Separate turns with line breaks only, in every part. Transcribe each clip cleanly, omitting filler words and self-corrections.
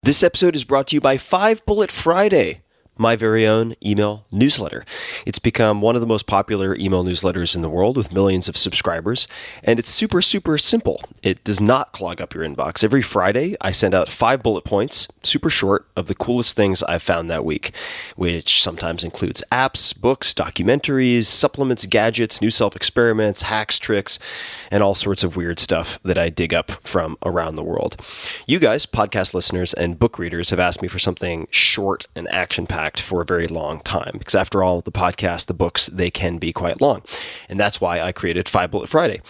This episode is brought to you by 5 Bullet Friday, my very own email newsletter. It's become one of the most popular email newsletters in the world with millions of subscribers, and it's super, super simple. It does not clog up your inbox. Every Friday, I send out 5 bullet points, super short, of the coolest things I've found that week, which sometimes includes apps, books, documentaries, supplements, gadgets, new self-experiments, hacks, tricks, and all sorts of weird stuff that I dig up from around the world. You guys, podcast listeners and book readers, have asked me for something short and action-packed for a very long time, because after all, the podcast, the books, they can be quite long. And that's why I created 5 Bullet Friday.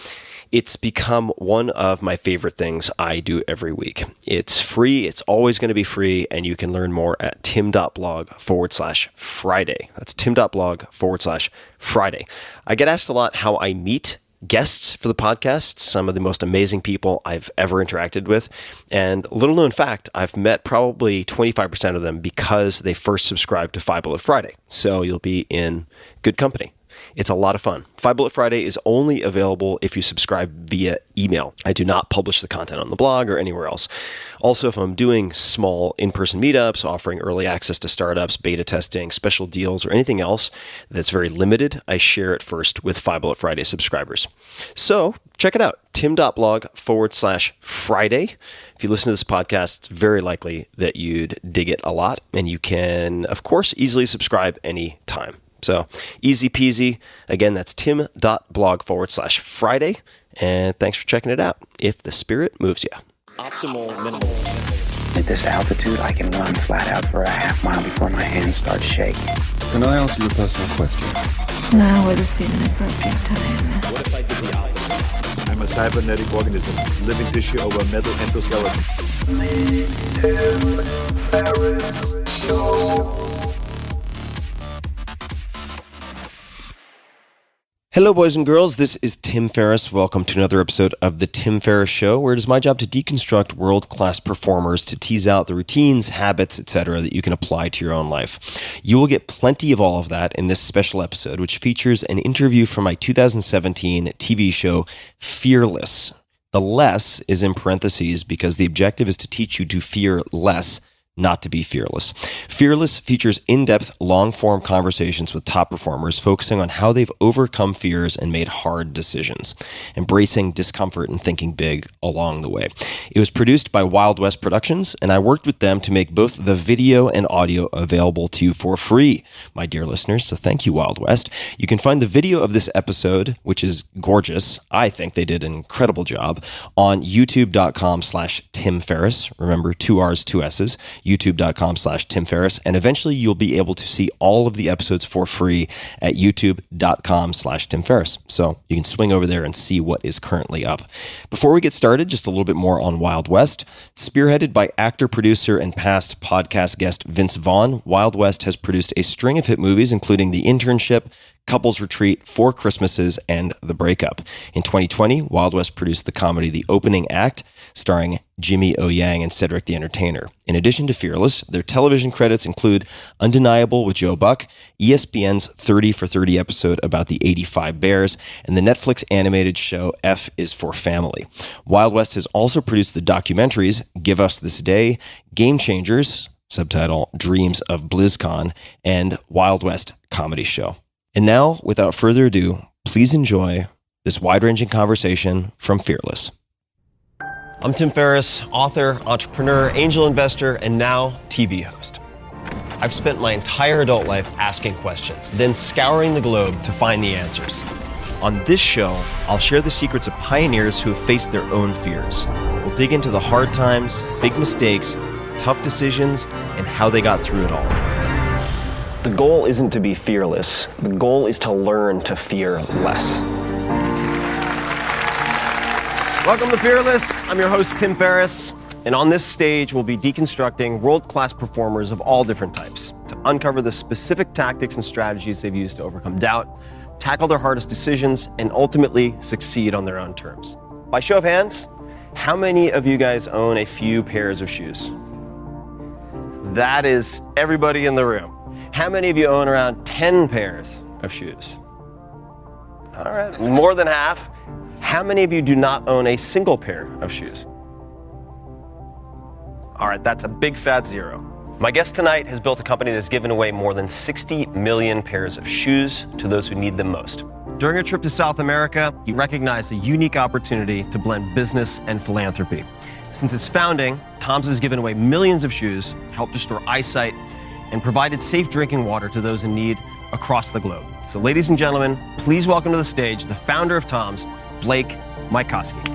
It's become one of my favorite things I do every week. It's free. It's always going to be free. And you can learn more at tim.blog/Friday. That's tim.blog/Friday. I get asked a lot how I meet guests for the podcast, some of the most amazing people I've ever interacted with. And little known fact, I've met probably 25% of them because they first subscribed to 5 Bullet Friday. So you'll be in good company. It's a lot of fun. 5 Bullet Friday is only available if you subscribe via email. I do not publish the content on the blog or anywhere else. Also, if I'm doing small in-person meetups, offering early access to startups, beta testing, special deals, or anything else that's very limited, I share it first with 5 Bullet Friday subscribers. So check it out, tim.blog/Friday. If you listen to this podcast, it's very likely that you'd dig it a lot, and you can, of course, easily subscribe anytime. So easy peasy. Again, that's tim.blog/Friday. And thanks for checking it out, if the spirit moves you. Optimal minimal.
At this altitude, I can run flat out for a half mile before my hands start shaking.
Can I answer your personal question?
Now would seem an appropriate time.
What if I did the opposite?
I'm a cybernetic organism, living tissue over metal endoskeleton.
Tim Ferriss Show.
Hello, boys and girls. This is Tim Ferriss. Welcome to another episode of The Tim Ferriss Show, where it is my job to deconstruct world-class performers to tease out the routines, habits, etc. that you can apply to your own life. You will get plenty of all of that in this special episode, which features an interview from my 2017 TV show, Fearless. The less is in parentheses because the objective is to teach you to fear less, not to be fearless. Fearless features in-depth, long-form conversations with top performers focusing on how they've overcome fears and made hard decisions, embracing discomfort and thinking big along the way. It was produced by Wild West Productions, and I worked with them to make both the video and audio available to you for free, my dear listeners, so thank you, Wild West. You can find the video of this episode, which is gorgeous. I think they did an incredible job, on youtube.com/Tim Ferriss. Remember, 2 R's, 2 S's. youtube.com/Tim Ferriss, and eventually you'll be able to see all of the episodes for free at youtube.com/Tim Ferriss. So you can swing over there and see what is currently up. Before we get started, just a little bit more on Wild West. Spearheaded by actor, producer, and past podcast guest Vince Vaughn, Wild West has produced a string of hit movies, including The Internship, Couples Retreat, 4 Christmases, and The Breakup. In 2020, Wild West produced the comedy The Opening Act, starring Jimmy O. Yang and Cedric the Entertainer. In addition to Fearless, their television credits include Undeniable with Joe Buck, ESPN's 30 for 30 episode about the '85 Bears, and the Netflix animated show F is for Family. Wild West has also produced the documentaries Give Us This Day, Game Changers, subtitle Dreams of BlizzCon, and Wild West Comedy Show. And now, without further ado, please enjoy this wide-ranging conversation from Fearless. I'm Tim Ferriss, author, entrepreneur, angel investor, and now TV host. I've spent my entire adult life asking questions, then scouring the globe to find the answers. On this show, I'll share the secrets of pioneers who have faced their own fears. We'll dig into the hard times, big mistakes, tough decisions, and how they got through it all. The goal isn't to be fearless. The goal is to learn to fear less. Welcome to Fearless. I'm your host, Tim Ferriss. And on this stage, we'll be deconstructing world-class performers of all different types to uncover the specific tactics and strategies they've used to overcome doubt, tackle their hardest decisions, and ultimately succeed on their own terms. By show of hands, how many of you guys own a few pairs of shoes? That is everybody in the room. How many of you own around 10 pairs of shoes? All right, more than half. How many of you do not own a single pair of shoes? All right, that's a big fat zero. My guest tonight has built a company that's given away more than 60 million pairs of shoes to those who need them most. During a trip to South America, he recognized a unique opportunity to blend business and philanthropy. Since its founding, TOMS has given away millions of shoes, helped restore eyesight, and provided safe drinking water to those in need across the globe. So ladies and gentlemen, please welcome to the stage the founder of TOMS, Blake Mycoskie.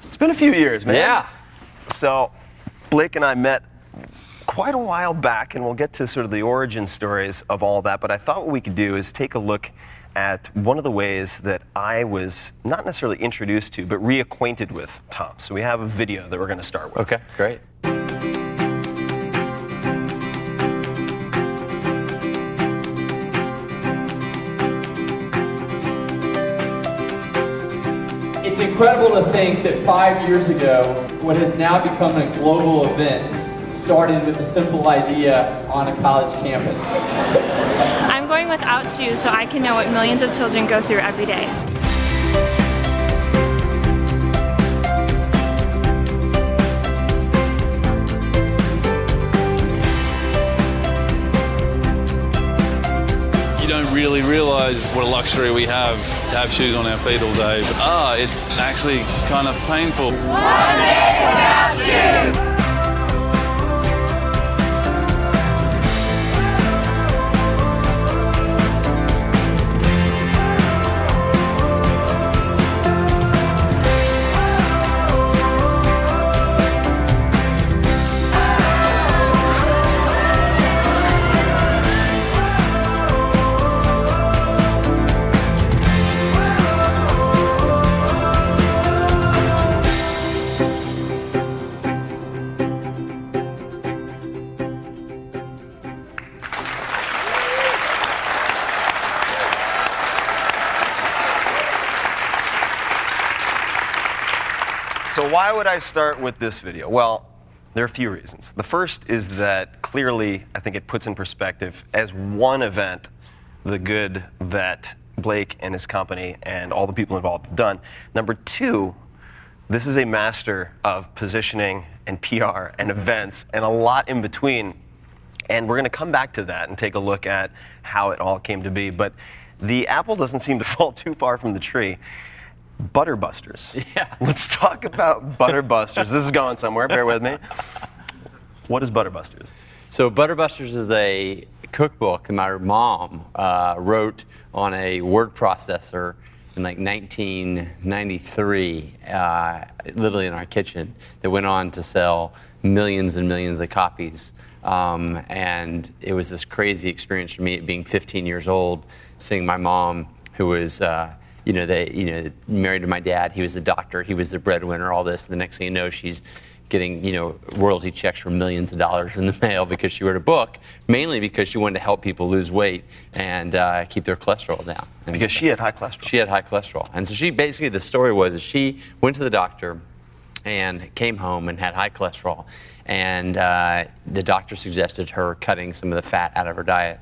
It's been a few years, man.
Yeah.
So Blake and I met quite a while back, and we'll get to sort of the origin stories of all that, but I thought what we could do is take a look at one of the ways that I was not necessarily introduced to, but reacquainted with TOMS. So we have a video that we're going to start with.
Okay, great.
It's incredible to think that 5 years ago, what has now become a global event started with a simple idea on a college campus.
I'm going without shoes so I can know what millions of children go through every day.
You don't really realize what a luxury we have to have shoes on our feet all day. But it's actually kind of painful.
1 day without shoes.
So why would I start with this video? Well, there are a few reasons. The first is that clearly, I think it puts in perspective as one event the good that Blake and his company and all the people involved have done. Number two, this is a master of positioning and PR and events and a lot in between. And we're going to come back to that and take a look at how it all came to be. But the apple doesn't seem to fall too far from the tree. Butterbusters.
Yeah.
Let's talk about Butterbusters. This is going somewhere, bear with me. What is Butterbusters?
So Butterbusters is a cookbook that my mom wrote on a word processor in like 1993, literally in our kitchen, that went on to sell millions and millions of copies. And it was this crazy experience for me, being 15 years old, seeing my mom, who was married to my dad. He was the doctor. He was the breadwinner. All this. And the next thing you know, she's getting royalty checks for millions of dollars in the mail because she wrote a book, mainly because she wanted to help people lose weight and keep their cholesterol down. And
because she had high cholesterol.
She had high cholesterol, and so she basically, the story was she went to the doctor and came home and had high cholesterol. And the doctor suggested her cutting some of the fat out of her diet.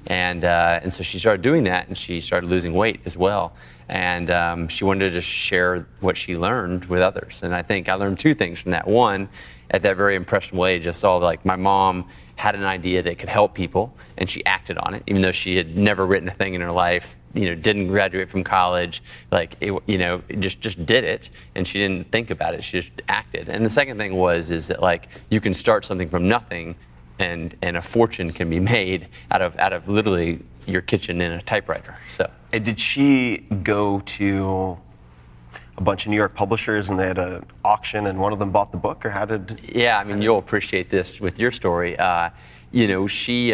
And so she started doing that, and she started losing weight as well. And she wanted to share what she learned with others. And I think I learned two things from that. One, at that very impressionable age, I saw like my mom had an idea that could help people, and she acted on it, even though she had never written a thing in her life. Didn't graduate from college, just did it, and she didn't think about it. She just acted. And the second thing is that like you can start something from nothing, and a fortune can be made out of literally your kitchen and a typewriter. So.
And did she go to a bunch of New York publishers and they had an auction and one of them bought the book, or how did?
Yeah, I mean, you'll appreciate this with your story. She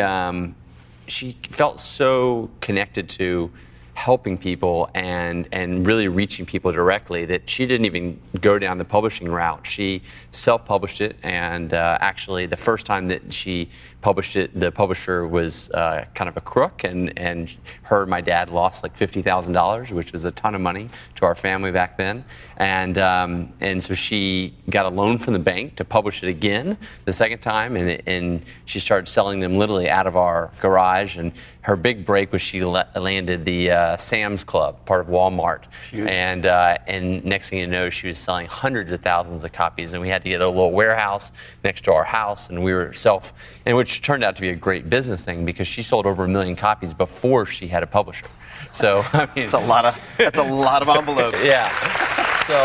felt so connected to helping people and really reaching people directly that she didn't even go down the publishing route. She self-published it, and actually the first time that she published it, the publisher was kind of a crook, and her and my dad lost like $50,000, which was a ton of money to our family back then. And so she got a loan from the bank to publish it again the second time, and she started selling them literally out of our garage. And her big break was she landed the Sam's Club, part of Walmart. Huge. And next thing you know, she was selling hundreds of thousands of copies, and we had to get a little warehouse next to our house, and we were and which turned out to be a great business thing because she sold over 1 million copies before she had a publisher. So I mean,
that's a lot of envelopes.
Yeah. So,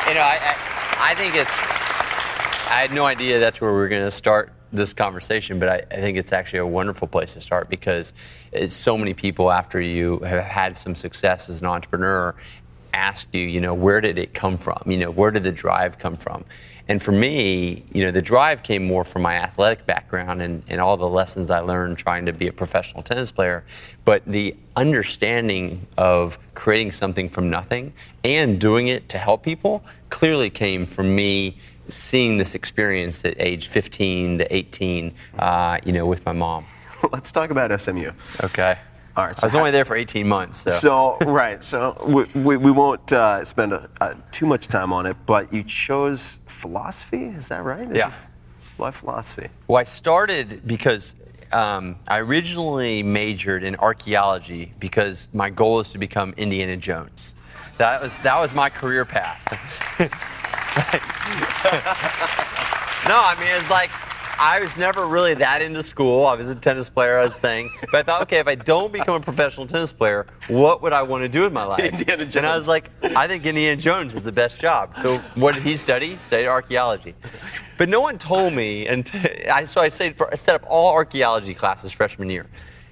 I think I had no idea that's where we were going to start this conversation, but I think it's actually a wonderful place to start because it's so many people after you have had some success as an entrepreneur ask you, where did it come from? Where did the drive come from? And for me, the drive came more from my athletic background and all the lessons I learned trying to be a professional tennis player. But the understanding of creating something from nothing and doing it to help people clearly came from me seeing this experience at age 15 to 18, with my mom.
Let's talk about SMU.
Okay.
All right.
So I was only there for 18 months.
So right. So we won't spend too much time on it, but you chose philosophy. Is that right?
Yeah.
Why philosophy?
Well, I started because I originally majored in archaeology because my goal is to become Indiana Jones. That was my career path. No, I mean, it's like, I was never really that into school. I was a tennis player, I was thing. But I thought, okay, if I don't become a professional tennis player, what would I want to do with my life?
Indiana Jones.
And I was like, I think Indiana Jones is the best job. So what did he study? He studied archaeology. But no one told me, so I set up all archaeology classes freshman year.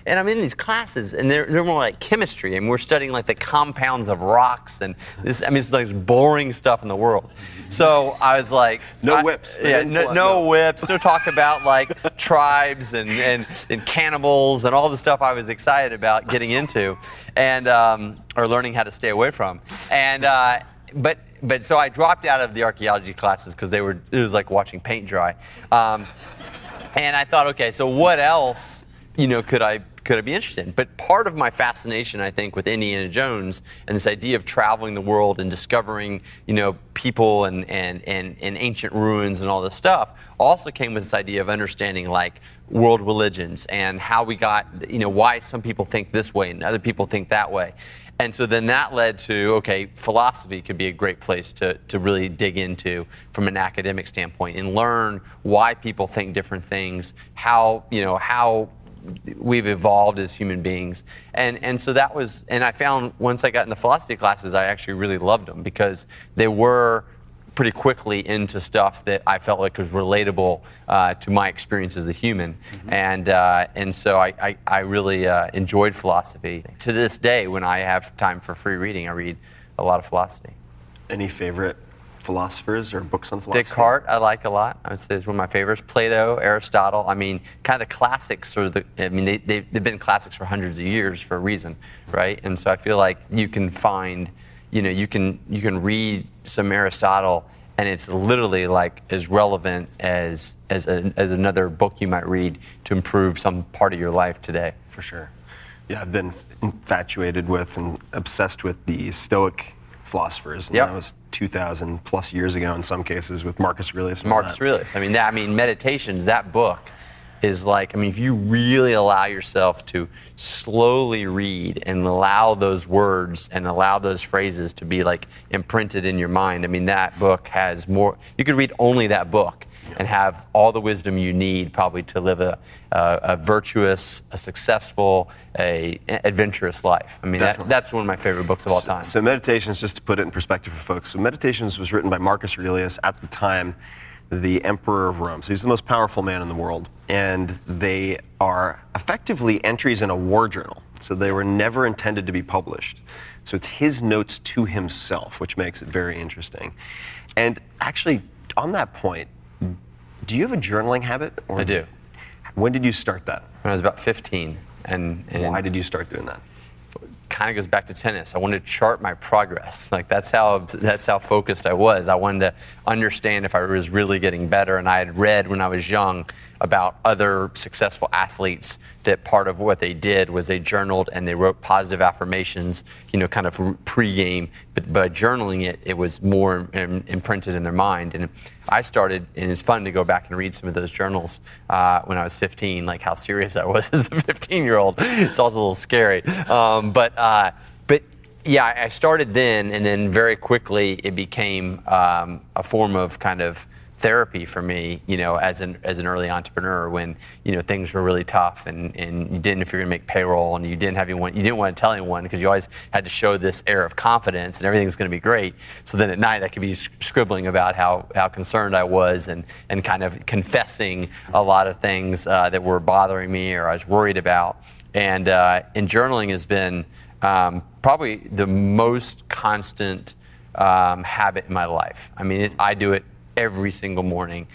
And I'm in these classes, and they're more like chemistry, and we're studying like the compounds of rocks, and it's like boring stuff in the world. So I was like,
no whips.
Yeah, no whips. No talk about like tribes and cannibals and all the stuff I was excited about getting into, and or learning how to stay away from. And but so I dropped out of the archaeology classes because it was like watching paint dry. And I thought, okay, so what else could I be interested in? But part of my fascination, I think, with Indiana Jones and this idea of traveling the world and discovering, people and ancient ruins and all this stuff also came with this idea of understanding like world religions and how we got, why some people think this way and other people think that way. And so then that led to, okay, philosophy could be a great place to really dig into from an academic standpoint and learn why people think different things, how we've evolved as human beings. And so that was, and I found once I got in the philosophy classes, I actually really loved them because they were pretty quickly into stuff that I felt like was relatable to my experience as a human. Mm-hmm. And so I really enjoyed philosophy. To this day, when I have time for free reading, I read a lot of philosophy.
Any favorite philosophers or books on philosophy?
Descartes, I like a lot. I would say is one of my favorites. Plato, Aristotle. I mean, kind of the classics. They've been classics for hundreds of years for a reason, right? And so I feel like you can find, you can read some Aristotle, and it's literally like as relevant as another book you might read to improve some part of your life today.
For sure. Yeah, I've been infatuated with and obsessed with the Stoic philosophers. And that was 2,000 plus years ago in some cases with Marcus Aurelius.
Marcus Aurelius. I mean, Meditations, that book is like, if you really allow yourself to slowly read and allow those words and allow those phrases to be like imprinted in your mind, that book has more, you could read only that book and have all the wisdom you need probably to live a virtuous, a successful, adventurous life. That's one of my favorite books of all time.
So Meditations, just to put it in perspective for folks, so Meditations was written by Marcus Aurelius, at the time the emperor of Rome. So he's the most powerful man in the world. And they are effectively entries in a war journal. So they were never intended to be published. So it's his notes to himself, which makes it very interesting. And actually, on that point, do you have a journaling habit?
I do.
When did you start that?
When I was about 15. And
why did you start doing that?
Kind of goes back to tennis. I wanted to chart my progress. Like that's how focused I was. I wanted to understand if I was really getting better. And I had read when I was young about other successful athletes that part of what they did was they journaled and they wrote positive affirmations, kind of pre-game, but by journaling it was more imprinted in their mind. And I started, and it's fun to go back and read some of those journals when I was 15, like how serious I was as a 15-year-old. It's also a little scary. But yeah, I started then, and then very quickly it became a form of kind of therapy for me, as an early entrepreneur when, things were really tough and you didn't know if you're gonna make payroll and you didn't want to tell anyone because you always had to show this air of confidence and everything's gonna be great. So then at night I could be scribbling about how concerned I was and kind of confessing a lot of things that were bothering me or I was worried about. And journaling has been probably the most constant habit in my life. I mean, I do it every single morning,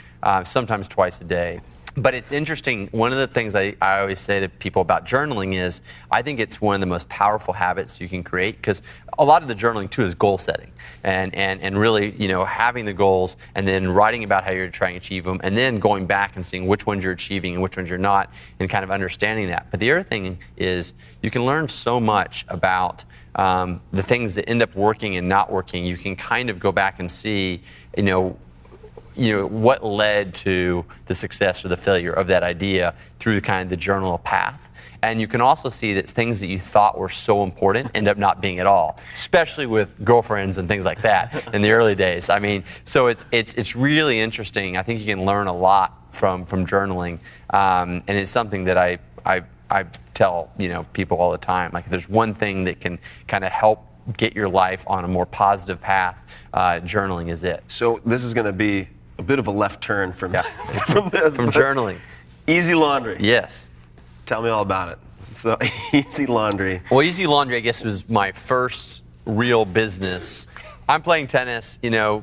sometimes twice a day. But it's interesting, one of the things I always say to people about journaling is, I think it's one of the most powerful habits you can create, because a lot of the journaling too is goal setting and really, having the goals and then writing about how you're trying to achieve them and then going back and seeing which ones you're achieving and which ones you're not and kind of understanding that. But the other thing is you can learn so much about the things that end up working and not working. You can kind of go back and see, what led to the success or the failure of that idea through kind of the journal path. And you can also see that things that you thought were so important end up not being at all, especially with girlfriends and things like that in the early days. I mean, so it's really interesting. I think you can learn a lot from journaling, and it's something that I tell people all the time. Like, if there's one thing that can kind of help get your life on a more positive path, journaling is it.
So this is going to be a bit of a left turn from
journaling.
Easy Laundry.
Yes.
Tell me all about it. So Easy Laundry.
Well, Easy Laundry, I guess, was my first real business. I'm playing tennis,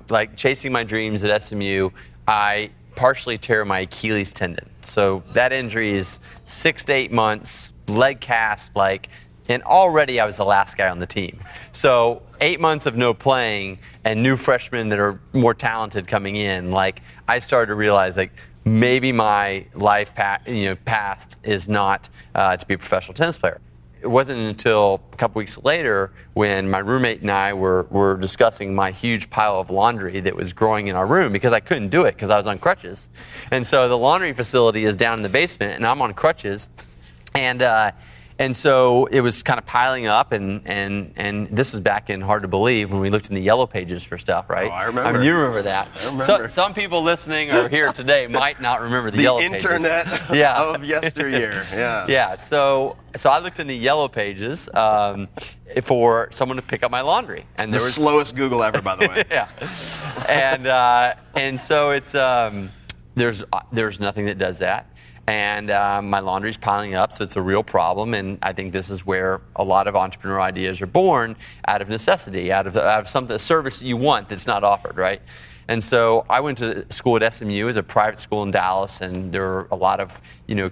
like chasing my dreams at SMU. I partially tear my Achilles tendon. So that injury is 6 to 8 months, leg cast, and already I was the last guy on the team. So 8 months of no playing and new freshmen that are more talented coming in, I started to realize maybe my life path is not to be a professional tennis player. It wasn't until a couple weeks later when my roommate and I were discussing my huge pile of laundry that was growing in our room, because I couldn't do it because I was on crutches. And so the laundry facility is down in the basement and I'm on crutches. And so it was kind of piling up, and this is back in, hard to believe, when we looked in the yellow pages for stuff, right?
Oh, I remember.
I mean, you remember that.
I remember.
Some people listening or here today might not remember the yellow pages.
The internet of yesteryear, yeah.
Yeah, so I looked in the yellow pages for someone to pick up my laundry. And there was
slowest Google ever, by the way.
Yeah. And so it's, there's nothing that does that. And my laundry's piling up, so it's a real problem. And I think this is where a lot of entrepreneurial ideas are born, out of necessity, out of something, a service that you want that's not offered, right? And so I went to school at SMU, as a private school in Dallas, and there were a lot of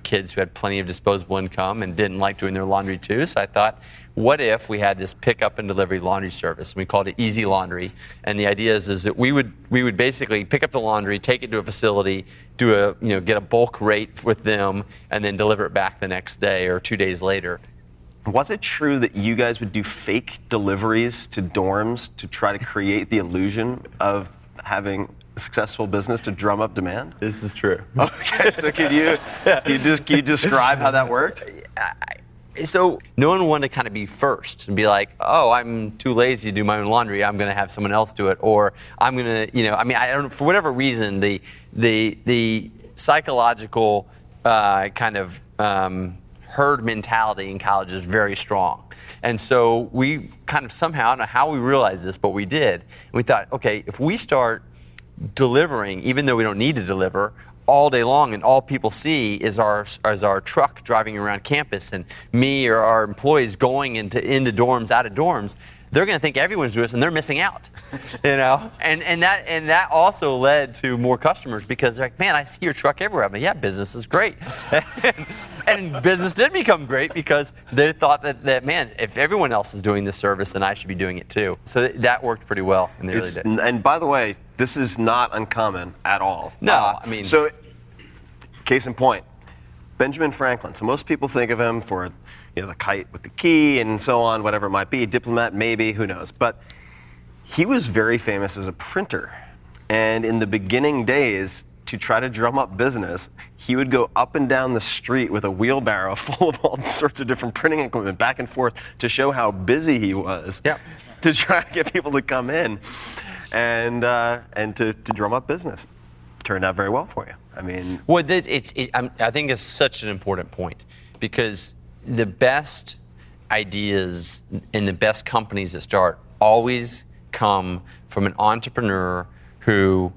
kids who had plenty of disposable income and didn't like doing their laundry too. So I thought, what if we had this pickup and delivery laundry service? And we called it Easy Laundry. And the idea is that we would basically pick up the laundry, take it to a facility, get a bulk rate with them, and then deliver it back the next day or 2 days later.
Was it true that you guys would do fake deliveries to dorms to try to create the illusion of having a successful business to drum up demand?
This is true.
Okay, so can you describe how that worked?
So no one wanted to kind of be first and be like, oh, I'm too lazy to do my own laundry, I'm going to have someone else do it, or I'm going to, I don't know, for whatever reason, the psychological kind of herd mentality in college is very strong. And so we kind of somehow, I don't know how we realized this, but we did. And we thought, okay, if we start delivering, even though we don't need to deliver, all day long, and all people see is our truck driving around campus, and me or our employees going into dorms, out of dorms, they're going to think everyone's doing this, and they're missing out, And that also led to more customers, because they're like, man, I see your truck everywhere. I'm like, yeah, business is great, and business did become great because they thought that man, if everyone else is doing this service, then I should be doing it too. So that worked pretty well in the early days.
And by the way, this is not uncommon at all.
No,
So Case in point, Benjamin Franklin. So most people think of him for, the kite with the key and so on, whatever it might be. Diplomat, maybe, who knows. But he was very famous as a printer. And in the beginning days, to try to drum up business, he would go up and down the street with a wheelbarrow full of all sorts of different printing equipment back and forth to show how busy he was.
Yeah.
To try to get people to come in and to drum up business. Turned out very well for you. I mean,
well, I think it's such an important point, because the best ideas and the best companies that start always come from an entrepreneur who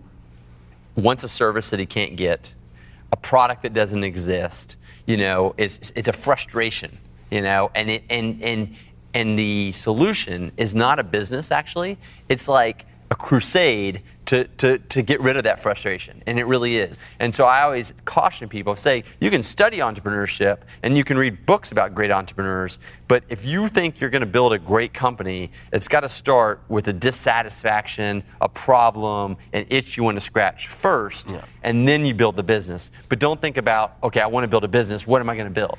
wants a service that he can't get, a product that doesn't exist. It's a frustration. And the solution is not a business. Actually, it's like a crusade to get rid of that frustration, and it really is. And so I always caution people, say, you can study entrepreneurship and you can read books about great entrepreneurs, but if you think you're going to build a great company, it's got to start with a dissatisfaction, a problem, an itch you want to scratch first, and then you build the business. But don't think about, okay, I want to build a business, what am I going to build?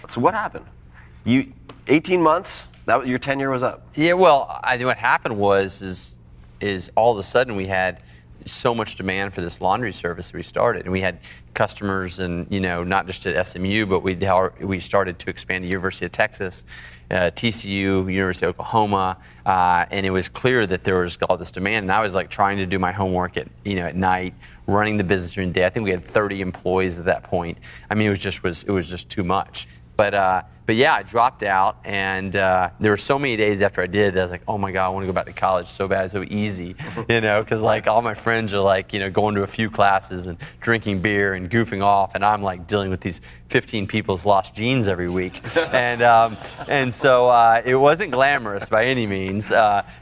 So what happened? 18 months, your tenure was up.
Yeah, well, what happened was all of a sudden we had so much demand for this laundry service we started, and we had customers, and not just at SMU, but we started to expand to University of Texas, TCU, University of Oklahoma, and it was clear that there was all this demand. And I was like trying to do my homework at night, running the business during the day. I think we had 30 employees at that point. I mean, it was just too much. But yeah, I dropped out, and there were so many days after I did that I was like, oh my God, I want to go back to college so bad, so easy, because like all my friends are like, going to a few classes and drinking beer and goofing off, and I'm like dealing with these 15 people's lost genes every week, and so it wasn't glamorous by any means.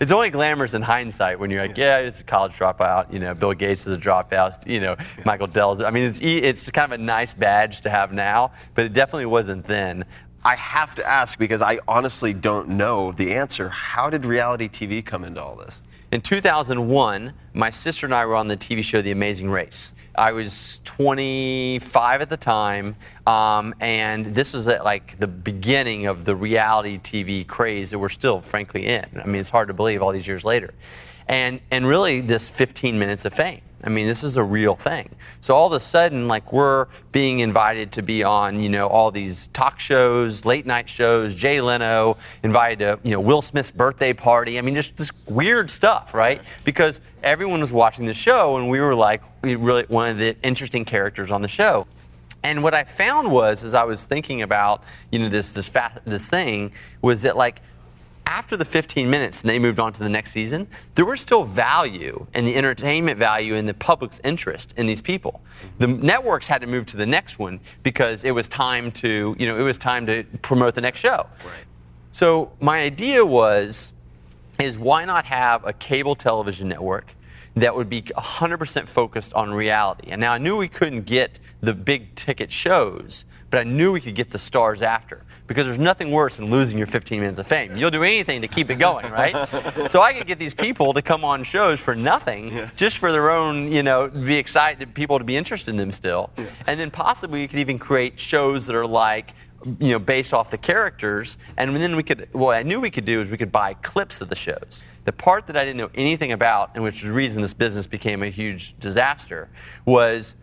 It's only glamorous in hindsight when you're like, yeah, it's a college dropout, Bill Gates is a dropout, Michael Dell's. I mean, it's kind of a nice badge to have now, but it definitely wasn't then.
I have to ask, because I honestly don't know the answer. How did reality TV come into all this?
In 2001, my sister and I were on the TV show The Amazing Race. I was 25 at the time, and this was at like the beginning of the reality TV craze that we're still, frankly, in. I mean, it's hard to believe all these years later. And really, this 15 minutes of fame. I mean, this is a real thing. So all of a sudden, like, we're being invited to be on, all these talk shows, late night shows, Jay Leno, invited to, Will Smith's birthday party. I mean, just this weird stuff, right? Because everyone was watching the show, and we were like, really one of the interesting characters on the show. And what I found was, as I was thinking about, this thing, was that like, after the 15 minutes and they moved on to the next season, there was still value and the entertainment value and the public's interest in these people. The networks had to move to the next one because it was time to, promote the next show. Right. So my idea is why not have a cable television network that would be 100% focused on reality? And now I knew we couldn't get the big ticket shows, but I knew we could get the stars after, because there's nothing worse than losing your 15 minutes of fame. You'll do anything to keep it going, right? So I could get these people to come on shows for nothing, just for their own, be excited, people to be interested in them still. Yeah. And then possibly you could even create shows that are like, based off the characters. And then what I knew we could do is we could buy clips of the shows. The part that I didn't know anything about, and which is the reason this business became a huge disaster, was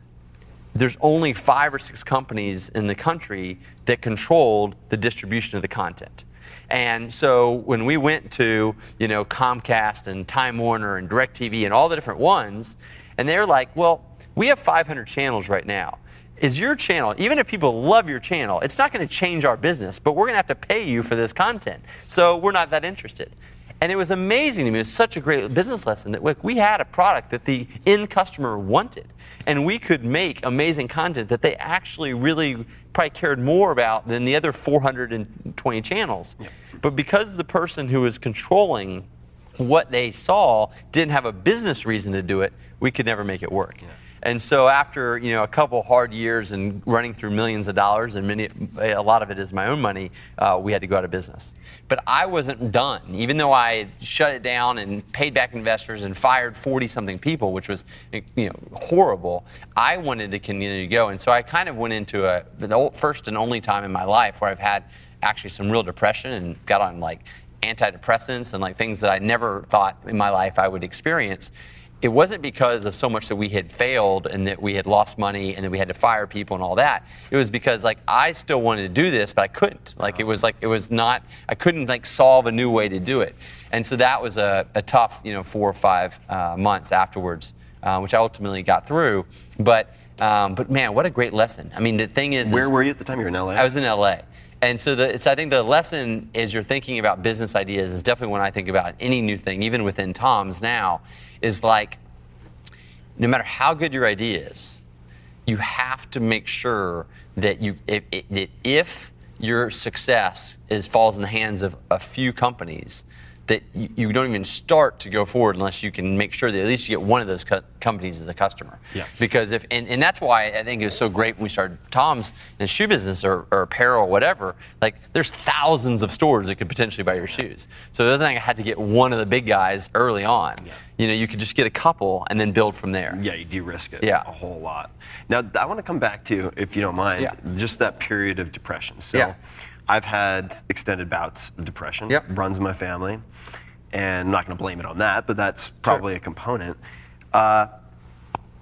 there's only 5 or 6 companies in the country that controlled the distribution of the content. And so when we went to, Comcast and Time Warner and DirecTV and all the different ones, and they're like, well, we have 500 channels right now. Is your channel, even if people love your channel, it's not going to change our business, but we're going to have to pay you for this content. So we're not that interested. And it was amazing to me. It was such a great business lesson that we had a product that the end customer wanted. And we could make amazing content that they actually really probably cared more about than the other 420 channels. Yeah. But because the person who was controlling what they saw didn't have a business reason to do it, we could never make it work. Yeah. And so after a couple hard years and running through millions of dollars, and a lot of it is my own money, we had to go out of business. But I wasn't done. Even though I had shut it down and paid back investors and fired 40-something people, which was horrible, I wanted to continue to go. And so I kind of went into the first and only time in my life where I've had actually some real depression and got on like antidepressants and like things that I never thought in my life I would experience. It wasn't because of so much that we had failed and that we had lost money and that we had to fire people and all that. It was because like I still wanted to do this, but I couldn't. Like it was not. I couldn't like solve a new way to do it. And so that was a tough 4 or 5 months afterwards, which I ultimately got through. But man, what a great lesson. I mean, the thing is,
where were you at the time? You were in LA.
I was in LA. And so I think the lesson as you're thinking about business ideas is definitely when I think about any new thing, even within TOMS now, is like no matter how good your idea is, you have to make sure that if your success falls in the hands of a few companies, that you don't even start to go forward unless you can make sure that at least you get one of those companies as a customer.
Yeah.
Because and that's why I think it was so great when we started TOMS in the shoe business or apparel or whatever. Like there's thousands of stores that could potentially buy your shoes. So it doesn't like I had to get one of the big guys early on. Yeah. You could just get a couple and then build from there.
Yeah, you de-risk it
a
whole lot. Now I want to come back to, if you don't mind, just that period of depression. So I've had extended bouts of depression. Runs in my family. And I'm not going to blame it on that, but that's probably a component. What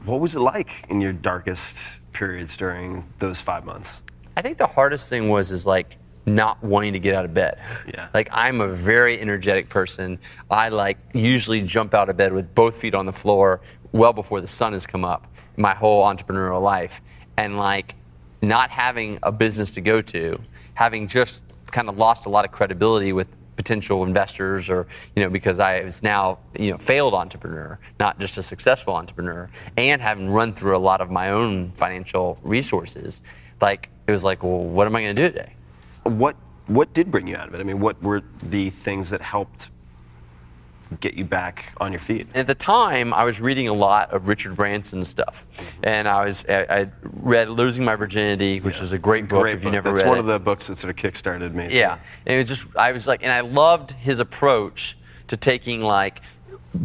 was it like in your darkest periods during those 5 months?
I think the hardest thing was like not wanting to get out of bed.
Yeah.
Like I'm a very energetic person. I like usually jump out of bed with both feet on the floor well before the sun has come up my whole entrepreneurial life. And like not having a business to go to, having just kind of lost a lot of credibility with potential investors or, because I was now, failed entrepreneur, not just a successful entrepreneur, and having run through a lot of my own financial resources, like, it was like, well, what am I going to do today?
What did bring you out of it? I mean, what were the things that helped get you back on your feet?
At the time, I was reading a lot of Richard Branson's stuff, and I read Losing My Virginity, which is a great book if you never read it.
It's one of the books that sort of kickstarted me.
Yeah, and and I loved his approach to taking like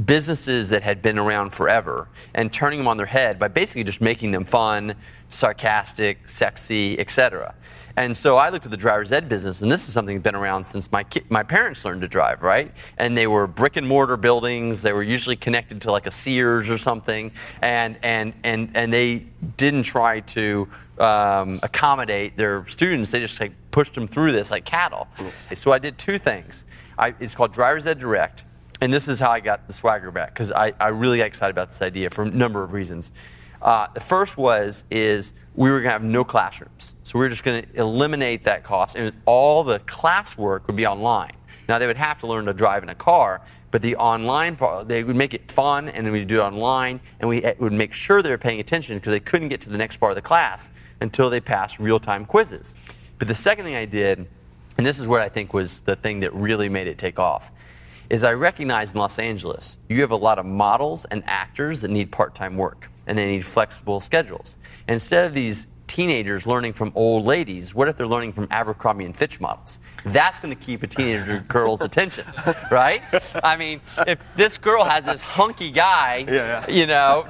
businesses that had been around forever and turning them on their head by basically just making them fun, sarcastic, sexy, etc. And so I looked at the driver's ed business, and this is something that's been around since my parents learned to drive, right? And they were brick and mortar buildings. They were usually connected to like a Sears or something, and they didn't try to accommodate their students. They just like pushed them through this like cattle. So I did 2 things. It's called Driver's Ed Direct, and this is how I got the swagger back, because I really got excited about this idea for a number of reasons. The first is we were going to have no classrooms. So we were just going to eliminate that cost, and all the classwork would be online. Now, they would have to learn to drive in a car, but the online part, they would make it fun, and then we'd do it online, and we would make sure they were paying attention because they couldn't get to the next part of the class until they passed real-time quizzes. But the second thing I did, and this is what I think was the thing that really made it take off, is I recognized in Los Angeles, you have a lot of models and actors that need part-time work, and they need flexible schedules. And instead of these teenagers learning from old ladies, what if they're learning from Abercrombie and Fitch models? That's going to keep a teenager girl's attention, right? I mean, if this girl has this hunky guy,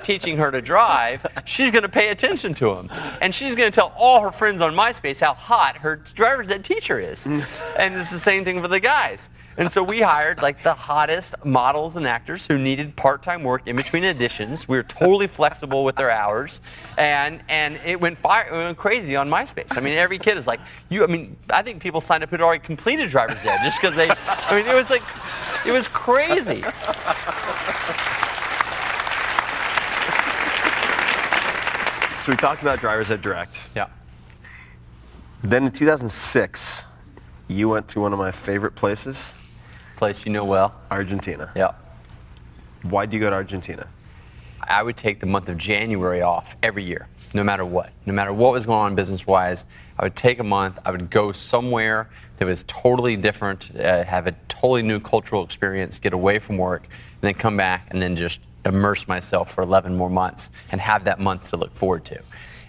teaching her to drive, she's going to pay attention to him. And she's going to tell all her friends on MySpace how hot her driver's ed teacher is. And it's the same thing for the guys. And so we hired like the hottest models and actors who needed part-time work in between editions. We were totally flexible with their hours, and it went crazy on MySpace. I mean, every kid is like, I think people signed up who'd already completed driver's ed just because it was crazy.
So we talked about Driver's Ed Direct.
Yeah.
Then in 2006, you went to one of my favorite places.
Place you know well.
Argentina.
Yeah.
Why did you go to Argentina?
I would take the month of January off every year, no matter what. No matter what was going on business-wise, I would take a month. I would go somewhere that was totally different, have a totally new cultural experience, get away from work, and then come back and then just immerse myself for 11 more months and have that month to look forward to.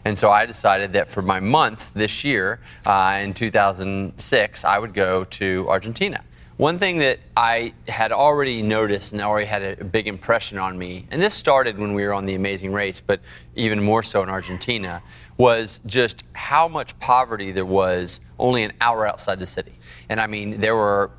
And so I decided that for my month this year, in 2006, I would go to Argentina. One thing that I had already noticed and already had a big impression on me, and this started when we were on The Amazing Race, but even more so in Argentina, was just how much poverty there was only an hour outside the city. And I mean, there were,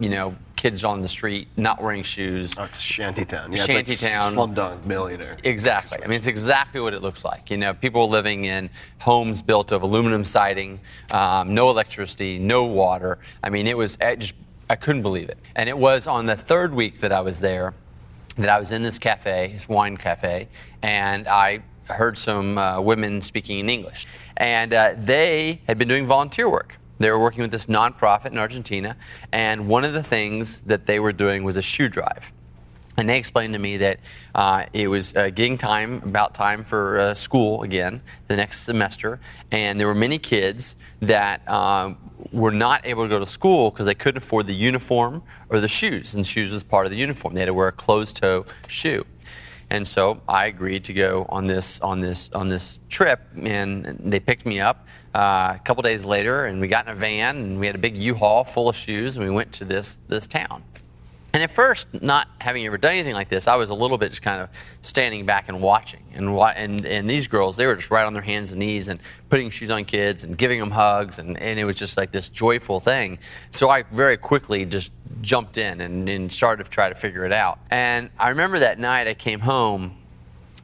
kids on the street not wearing shoes.
Oh, it's a shantytown. Yeah,
Shantytown.
It's like Slumdog Millionaire.
Exactly. I mean, it's exactly what it looks like. People living in homes built of aluminum siding, no electricity, no water. I mean, it was I couldn't believe it. And it was on the third week that I was there that I was in this cafe, this wine cafe, and I heard some women speaking in English. And they had been doing volunteer work. They were working with this nonprofit in Argentina, and one of the things that they were doing was a shoe drive. And they explained to me that it was getting about time for school again, the next semester, and there were many kids that were not able to go to school because they couldn't afford the uniform or the shoes, and shoes was part of the uniform. They had to wear a closed-toe shoe. And so I agreed to go on this trip, and they picked me up a couple days later, and we got in a van, and we had a big U-Haul full of shoes, and we went to this town. And at first, not having ever done anything like this, I was a little bit just kind of standing back and watching. And these girls, they were just right on their hands and knees and putting shoes on kids and giving them hugs. And it was just like this joyful thing. So I very quickly just jumped in and started to try to figure it out. And I remember that night I came home.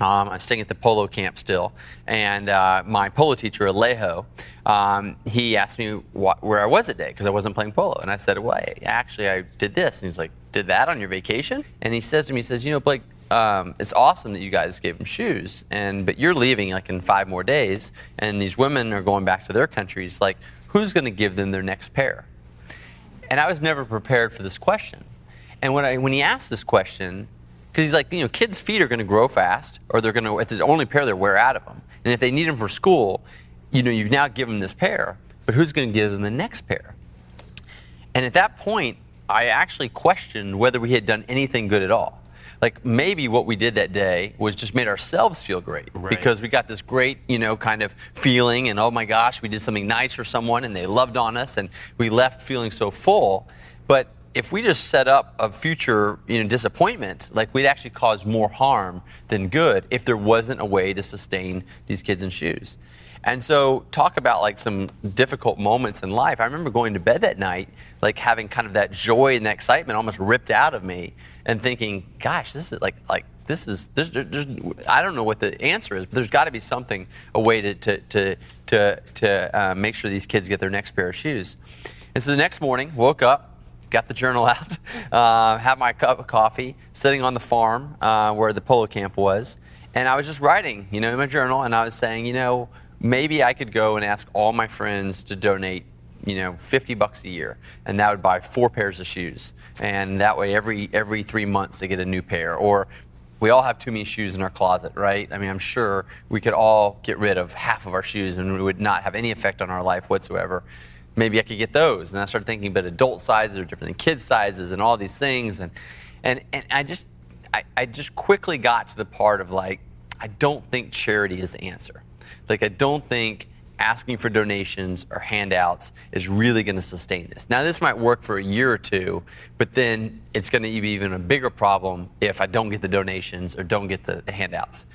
I was staying at the polo camp still. And my polo teacher, Alejo, he asked me where I was that day because I wasn't playing polo. And I said, well, actually, I did this. And he's like, did that on your vacation? And he says to me, Blake, it's awesome that you guys gave them shoes, but you're leaving like in 5 more days, and these women are going back to their countries. Like, who's going to give them their next pair? And I was never prepared for this question. And when he asked this question, because he's like, kids' feet are going to grow fast, or it's the only pair they wear out of them. And if they need them for school, you've now given them this pair, but who's going to give them the next pair? And at that point, I actually questioned whether we had done anything good at all. Like, maybe what we did that day was just made ourselves feel great, because we got this great, kind of feeling, and oh my gosh, we did something nice for someone and they loved on us, and we left feeling so full. But if we just set up a future disappointment, like, we'd actually cause more harm than good if there wasn't a way to sustain these kids in shoes. And so talk about like some difficult moments in life. I remember going to bed that night, like having kind of that joy and that excitement almost ripped out of me, and thinking, gosh, this is there's I don't know what the answer is, but there's got to be something, a way to make sure these kids get their next pair of shoes. And so the next morning, woke up, got the journal out, had my cup of coffee, sitting on the farm where the polo camp was, and I was just writing, in my journal, and I was saying, maybe I could go and ask all my friends to donate, $50 a year, and that would buy 4 pairs of shoes. And that way, every 3 months they get a new pair. Or we all have too many shoes in our closet, right? I mean, I'm sure we could all get rid of half of our shoes, and it would not have any effect on our life whatsoever. Maybe I could get those. And I started thinking, but adult sizes are different than kid sizes, and all these things. And I just quickly got to the part of like, I don't think charity is the answer. Like, I don't think asking for donations or handouts is really going to sustain this. Now, this might work for a year or two, but then it's going to be even a bigger problem if I don't get the donations or don't get the handouts.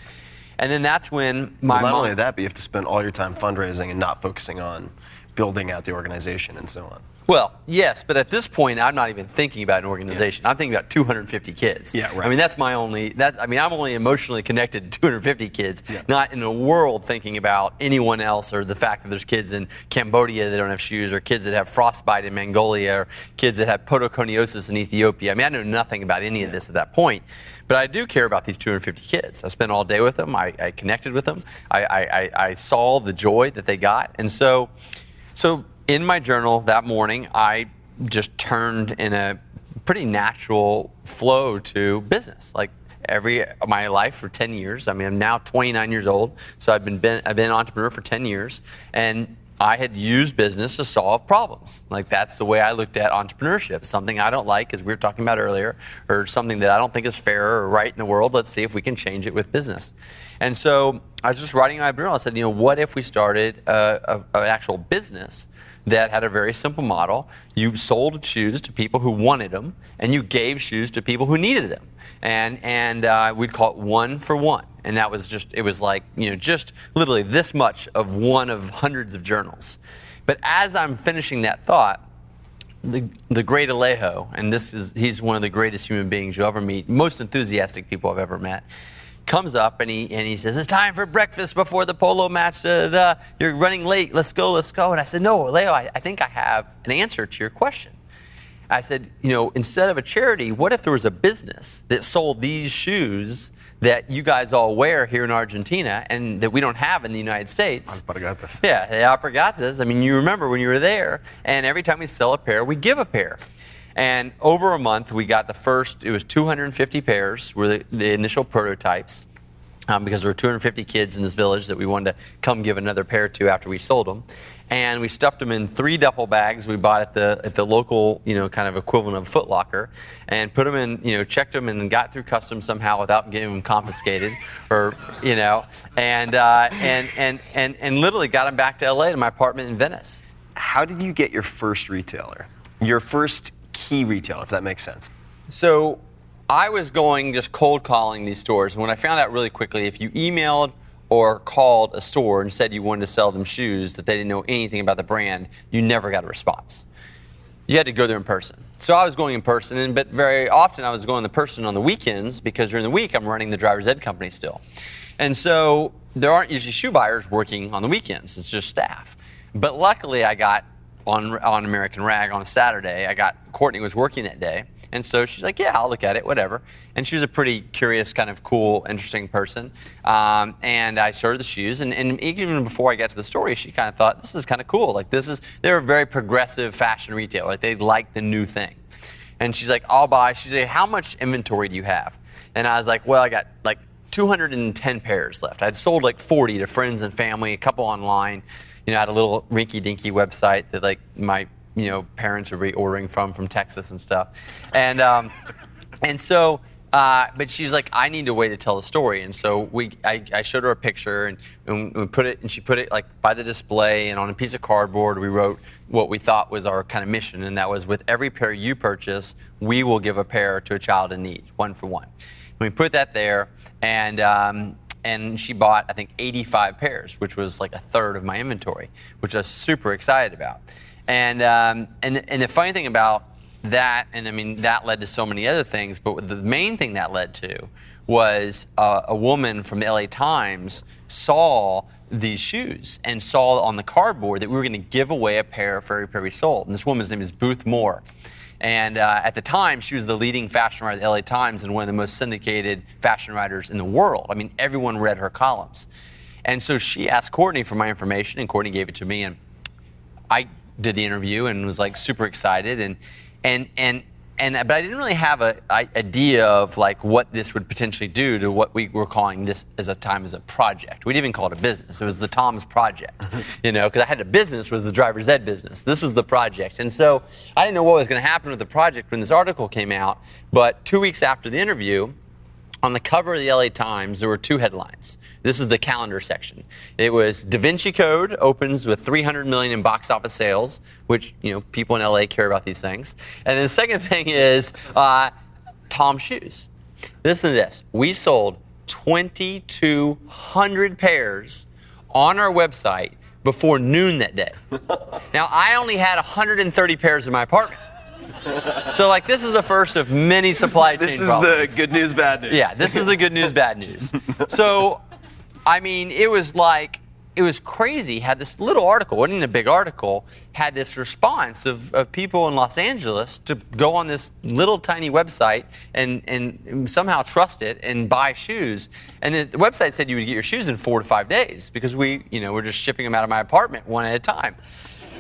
And then that's when my
not
mom...
only that, but you have to spend all your time fundraising and not focusing on building out the organization and so on.
Well, yes, but at this point, I'm not even thinking about an organization. Yeah. I'm thinking about 250 kids.
Yeah, right.
I mean, I'm only emotionally connected to 250 kids, not in a world thinking about anyone else, or the fact that there's kids in Cambodia that don't have shoes, or kids that have frostbite in Mongolia, or kids that have podoconiosis in Ethiopia. I mean, I know nothing about any of this at that point. But I do care about these 250 kids. I spent all day with them. I connected with them. I saw the joy that they got. And so in my journal that morning, I just turned in a pretty natural flow to business. Like my life for 10 years. I mean, I'm now 29 years old, so I've been an entrepreneur for 10 years, and I had used business to solve problems. Like, that's the way I looked at entrepreneurship. Something I don't like, as we were talking about earlier, or something that I don't think is fair or right in the world, let's see if we can change it with business. And so I was just writing in my journal. I said, what if we started an actual business that had a very simple model? You sold shoes to people who wanted them, and you gave shoes to people who needed them. And we'd call it one for one. And that was just, it was like, just literally this much of one of hundreds of journals. But as I'm finishing that thought, the great Alejo, and he's one of the greatest human beings you'll ever meet, most enthusiastic people I've ever met, comes up and he says, it's time for breakfast before the polo match. You're running late. Let's go. And I said, no, Alejo, I think I have an answer to your question. I said, instead of a charity, what if there was a business that sold these shoes that you guys all wear here in Argentina and that we don't have in the United States?
Alpargatas.
Yeah, the alpargatas. I mean, you remember when you were there, and every time we sell a pair, we give a pair. And over a month, we got it was 250 pairs were the initial prototypes, because there were 250 kids in this village that we wanted to come give another pair to after we sold them. And we stuffed them in 3 duffel bags we bought at the local, kind of equivalent of Foot Locker, and put them in, checked them and got through customs somehow without getting them confiscated, or, and literally got them back to LA to my apartment in Venice.
How did you get your first retailer? Your first key retailer, if that makes sense.
So I was going just cold calling these stores. And when I found out really quickly, if you emailed or called a store and said you wanted to sell them shoes that they didn't know anything about the brand, you never got a response. You had to go there in person. So I was going in person, but very often I was going in person on the weekends, because during the week I'm running the driver's ed company still. And so there aren't usually shoe buyers working on the weekends. It's just staff. But luckily I got on American Rag on a Saturday, Courtney was working that day. And so she's like, yeah, I'll look at it, whatever. And she was a pretty curious, kind of cool, interesting person. And I showed her the shoes. And even before I got to the story, she kind of thought, this is kind of cool. Like, they're a very progressive fashion retailer. Like, they like the new thing. And she's like, I'll buy. She's like, how much inventory do you have? And I was like, well, I got like 210 pairs left. I'd sold like 40 to friends and family, a couple online. I had a little rinky-dinky website that like my parents would be ordering from Texas and stuff. And so, but she's like, I need a way to tell the story. And so I showed her a picture and we put it, and she put it like by the display, and on a piece of cardboard we wrote what we thought was our kind of mission. And that was, with every pair you purchase, we will give a pair to a child in need, one for one. And we put that there, and she bought, I think, 85 pairs, which was like a third of my inventory, which I was super excited about. And the funny thing about that, and I mean, that led to so many other things, but the main thing that led to was a woman from the LA Times saw these shoes and saw on the cardboard that we were going to give away a pair for every pair we sold. And this woman's name is Booth Moore. And at the time, she was the leading fashion writer at the LA Times and one of the most syndicated fashion writers in the world. I mean, everyone read her columns. And so she asked Courtney for my information, and Courtney gave it to me. And I did the interview and was like super excited. But I didn't really have an idea of like what this would potentially do to what we were calling this as a project. We didn't even call it a business. It was the TOMS project, because I had a business, was the driver's ed business. This was the project. And so I didn't know what was going to happen with the project when this article came out. But 2 weeks after the interview, on the cover of the LA Times, there were 2 headlines. This is the calendar section. It was Da Vinci Code opens with $300 million in box office sales, which, people in LA care about these things. And then the second thing is TOMS shoes. Listen to this. We sold 2,200 pairs on our website before noon that day. Now, I only had 130 pairs in my apartment. So, like, this is the first of many supply chain problems.
This is the good news, bad news.
Yeah, this is the good news, bad news. So, I mean, it was crazy. Had this little article, wasn't even a big article, had this response of people in Los Angeles to go on this little tiny website and somehow trust it and buy shoes. And the website said you would get your shoes in 4 to 5 days, because we're just shipping them out of my apartment one at a time.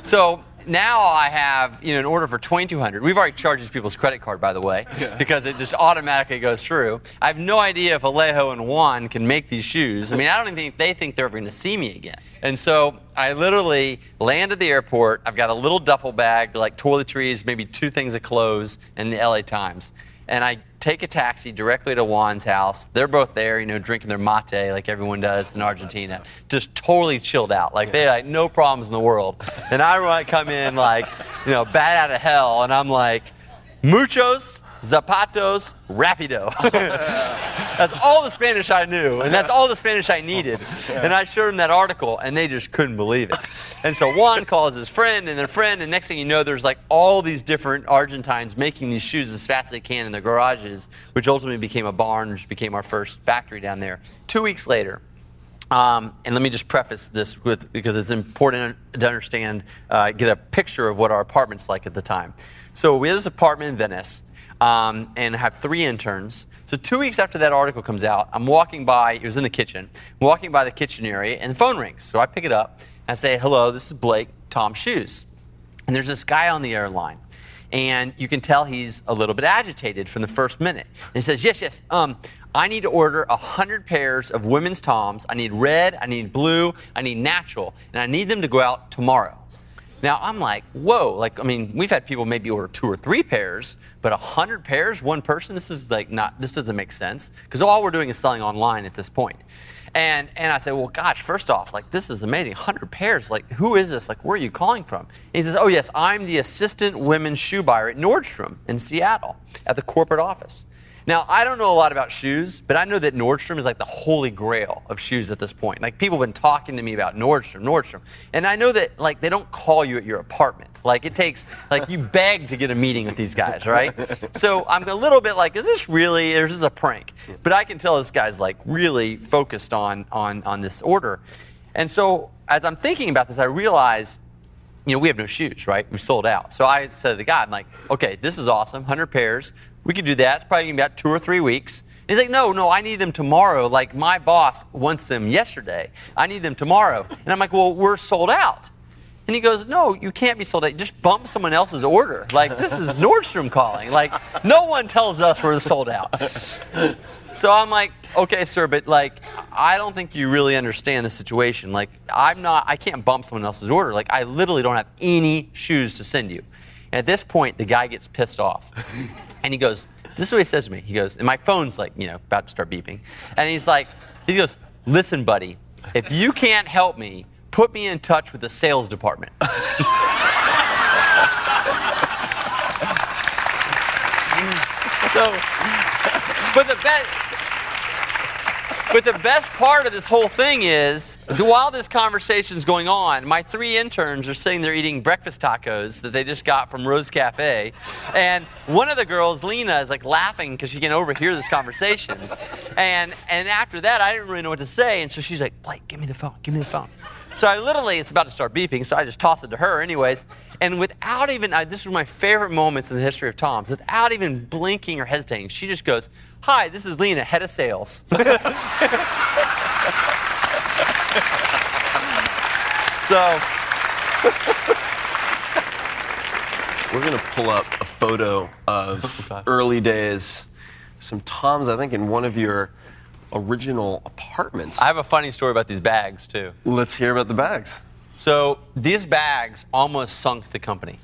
So now I have an order for $2,200. We've already charged these people's credit card, by the way, because it just automatically goes through. I have no idea if Alejo and Juan can make these shoes. I mean, I don't even think they think they're ever going to see me again. And so I literally land at the airport. I've got a little duffel bag, like toiletries, maybe 2 things of clothes, and the LA Times. And I take a taxi directly to Juan's house. They're both there, drinking their mate like everyone does in Argentina. Just totally chilled out. Like they had no problems in the world. And I come in like, bat out of hell. And I'm like, muchos zapatos rapido. That's all the Spanish I knew. And that's all the Spanish I needed. And I showed them that article and they just couldn't believe it. And so Juan calls his friend and their friend. And next thing you know, there's like all these different Argentines making these shoes as fast as they can in their garages, which ultimately became a barn, which became our first factory down there. 2 weeks later, and let me just preface this because it's important to understand, get a picture of what our apartment's like at the time. So we had this apartment in Venice. And have 3 interns. So 2 weeks after that article comes out, I'm walking by, it was in the kitchen, I'm walking by the kitchen area and the phone rings. So I pick it up and I say, hello, this is Blake, TOMS Shoes. And there's this guy on the air line. And you can tell he's a little bit agitated from the first minute. And he says, yes, I need to order 100 pairs of women's TOMS. I need red, I need blue, I need natural, and I need them to go out tomorrow. Now, I'm like, whoa, we've had people maybe order 2 or 3 pairs, but 100 pairs, one person, this doesn't make sense, because all we're doing is selling online at this point. And I said, well, gosh, first off, this is amazing, 100 pairs, who is this? Where are you calling from? And he says, oh, yes, I'm the assistant women's shoe buyer at Nordstrom in Seattle at the corporate office. Now, I don't know a lot about shoes, but I know that Nordstrom is like the holy grail of shoes at this point. People have been talking to me about Nordstrom. And I know that, they don't call you at your apartment. It takes, you beg to get a meeting with these guys, right? So I'm a little bit like, is this really, or is this a prank? But I can tell this guy's, really focused on this order. And so as I'm thinking about this, I realize, we have no shoes, right? We sold out. So I said to the guy, I'm like, okay, this is awesome, 100 pairs. We could do that. It's probably going to be about 2 or 3 weeks. And he's like, no, I need them tomorrow. My boss wants them yesterday. I need them tomorrow. And I'm like, well, we're sold out. And he goes, no, you can't be sold out. Just bump someone else's order. This is Nordstrom calling. No one tells us we're sold out. So I'm like, okay, sir, but I don't think you really understand the situation. I can't bump someone else's order. I literally don't have any shoes to send you. And at this point, the guy gets pissed off. And he goes, this is what he says to me. He goes, and my phone's about to start beeping. And he goes, listen, buddy, if you can't help me, put me in touch with the sales department. But the best part of this whole thing is, while this conversation's going on, my 3 interns are sitting there eating breakfast tacos that they just got from Rose Cafe. And one of the girls, Lena, is laughing because she can overhear this conversation. And after that, I didn't really know what to say. And so she's like, Blake, give me the phone. So I literally, it's about to start beeping, so I just toss it to her anyways. And without even, this was my favorite moments in the history of TOMS, without even blinking or hesitating, she just goes, hi, this is Lena, head of sales. So
we're going to pull up a photo of early days, some TOMS, I think, in one of your original apartments.
I have a funny story about these bags, too.
Let's hear about the bags.
So these bags almost sunk the company.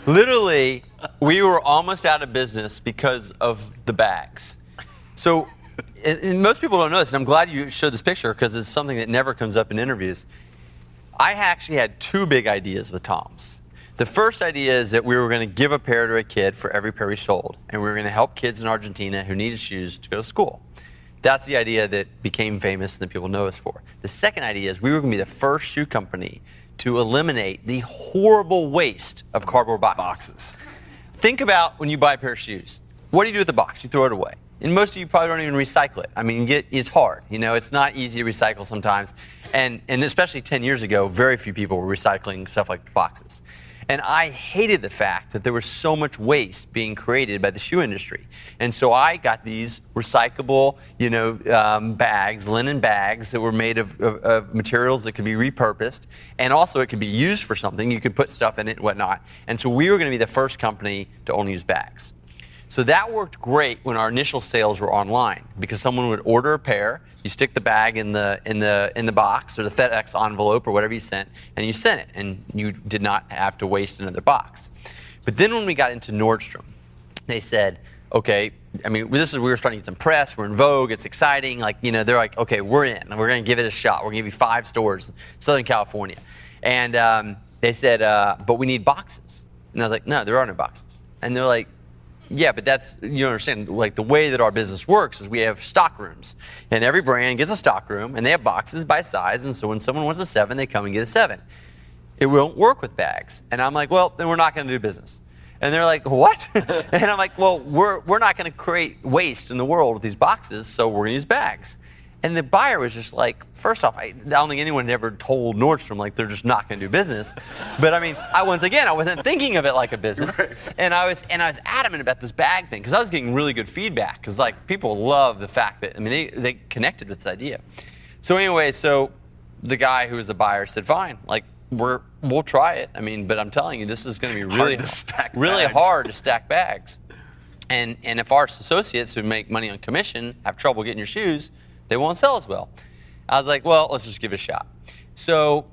Literally, we were almost out of business because of the bags. So, and most people don't know this, and I'm glad you showed this picture because it's something that never comes up in interviews. I actually had 2 big ideas with TOMS. The first idea is that we were going to give a pair to a kid for every pair we sold, and we were going to help kids in Argentina who needed shoes to go to school. That's the idea that became famous and that people know us for. The second idea is we were going to be the first shoe company to eliminate the horrible waste of cardboard boxes. Think about when you buy a pair of shoes. What do you do with the box? You throw it away. And most of you probably don't even recycle it. I mean, it's hard. It's not easy to recycle sometimes. And especially 10 years ago, very few people were recycling stuff like boxes. And I hated the fact that there was so much waste being created by the shoe industry. And so I got these recyclable, bags, linen bags that were made of materials that could be repurposed, and also it could be used for something. You could put stuff in it and whatnot. And so we were going to be the first company to only use bags. So that worked great when our initial sales were online, because someone would order a pair, you stick the bag in the box or the FedEx envelope or whatever you sent, and you sent it, and you did not have to waste another box. But then when we got into Nordstrom, they said, okay, we were starting to get some press, we're in Vogue, it's exciting, they're like, okay, we're in, and we're going to give it a shot. We're going to give you 5 stores in Southern California. And they said, but we need boxes. And I was like, no, there are no boxes. And they're like, yeah, but that's, you understand, the way that our business works is we have stock rooms. And every brand gets a stock room, and they have boxes by size, and so when someone wants a 7, they come and get a 7. It won't work with bags. And I'm like, well, then we're not going to do business. And they're like, what? And I'm like, well, we're not going to create waste in the world with these boxes, so we're going to use bags. And the buyer was just like, first off, I don't think anyone had ever told Nordstrom they're just not going to do business. But I wasn't thinking of it like a business. Right. And I was adamant about this bag thing because I was getting really good feedback because people love the fact that they connected with this idea. So anyway, the guy who was the buyer said, fine, we'll try it. But I'm telling you, this is going to be really hard to stack bags. And if our associates who make money on commission have trouble getting your shoes, they won't sell as well. I was like, well, let's just give it a shot. So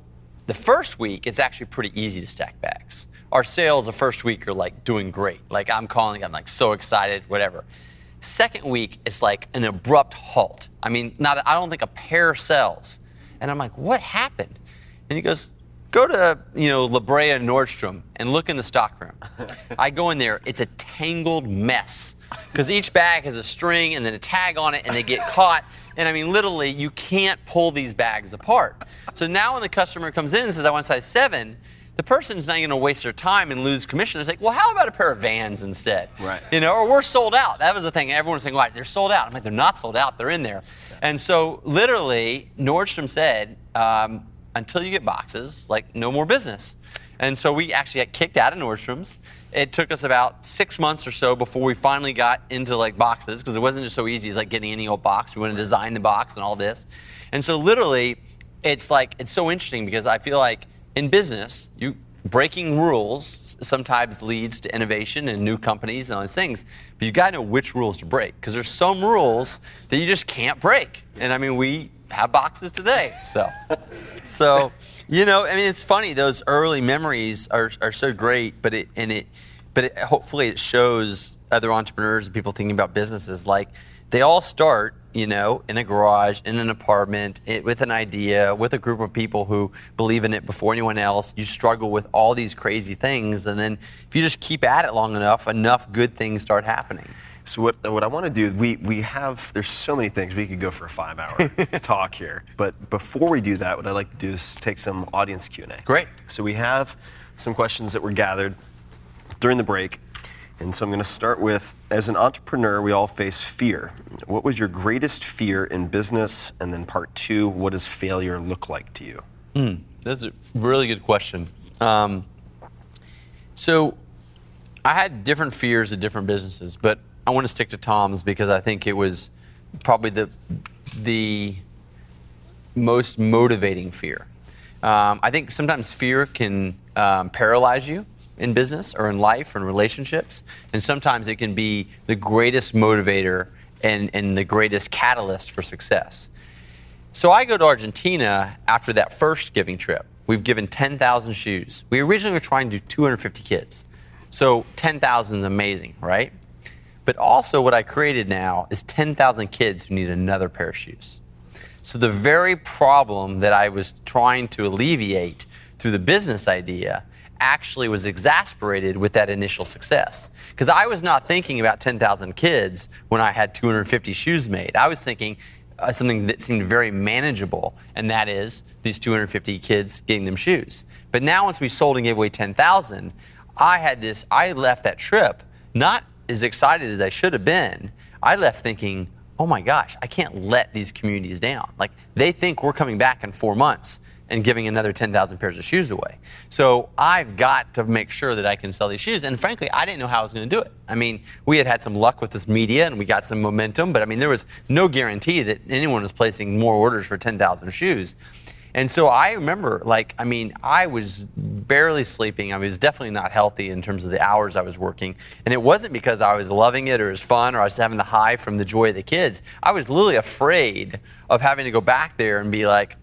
the first week, it's actually pretty easy to stack bags. Our sales the first week are doing great. I'm so excited, whatever. Second week, it's an abrupt halt. I don't think a pair sells. And I'm like, what happened? And he goes, go to, La Brea and Nordstrom and look in the stock room. I go in there, it's a tangled mess. Because each bag has a string and then a tag on it and they get caught. And literally, you can't pull these bags apart. So now when the customer comes in and says, I want size 7, the person's not going to waste their time and lose commission. It's like, well, how about a pair of Vans instead?
Right.
Or we're sold out. That was the thing. Everyone was saying, well, they're sold out. I'm like, they're not sold out. They're in there. Yeah. And so literally, Nordstrom said, until you get boxes, no more business. And so we actually got kicked out of Nordstrom's. It took us about 6 months or so before we finally got into boxes, because it wasn't just so easy as getting any old box. We want to design the box and all this. And so literally, it's so interesting because I feel like in business, breaking rules sometimes leads to innovation and new companies and all these things. But you got to know which rules to break, because there's some rules that you just can't break. And we have boxes today. So it's funny. Those early memories are so great, but hopefully it shows other entrepreneurs and people thinking about businesses they all start, in a garage, in an apartment, with an idea, with a group of people who believe in it before anyone else. You struggle with all these crazy things, and then if you just keep at it long enough good things start happening.
So what I want to do, there's so many things. We could go for a 5-hour talk here. But before we do that, what I'd like to do is take some audience Q&A.
Great.
So we have some questions that were gathered during the break. And so I'm going to start with, as an entrepreneur, we all face fear. What was your greatest fear in business? And then part 2, what does failure look like to you?
That's a really good question. So I had different fears at different businesses, but I want to stick to TOMS because I think it was probably the most motivating fear. I think sometimes fear can paralyze you in business or in life or in relationships, and sometimes it can be the greatest motivator and the greatest catalyst for success. So I go to Argentina after that first giving trip. We've given 10,000 shoes. We originally were trying to do 250 kids. So 10,000 is amazing, right? But also what I created now is 10,000 kids who need another pair of shoes. So the very problem that I was trying to alleviate through the business idea actually was exasperated with that initial success. Because I was not thinking about 10,000 kids when I had 250 shoes made. I was thinking something that seemed very manageable, and that is these 250 kids getting them shoes. But now once we sold and gave away 10,000, I left that trip not as excited as I should have been. I left thinking, oh my gosh, I can't let these communities down. Like, they think we're coming back in 4 months. and giving another 10,000 pairs of shoes away. So I've got to make sure that I can sell these shoes. And frankly, I didn't know how I was going to do it. I mean, we had some luck with this media and we got some momentum, but I mean, there was no guarantee that anyone was placing more orders for 10,000 shoes. And so I remember, I was barely sleeping. I was definitely not healthy in terms of the hours I was working. And it wasn't because I was loving it or it was fun or I was having the high from the joy of the kids. I was literally afraid of having to go back there and be like,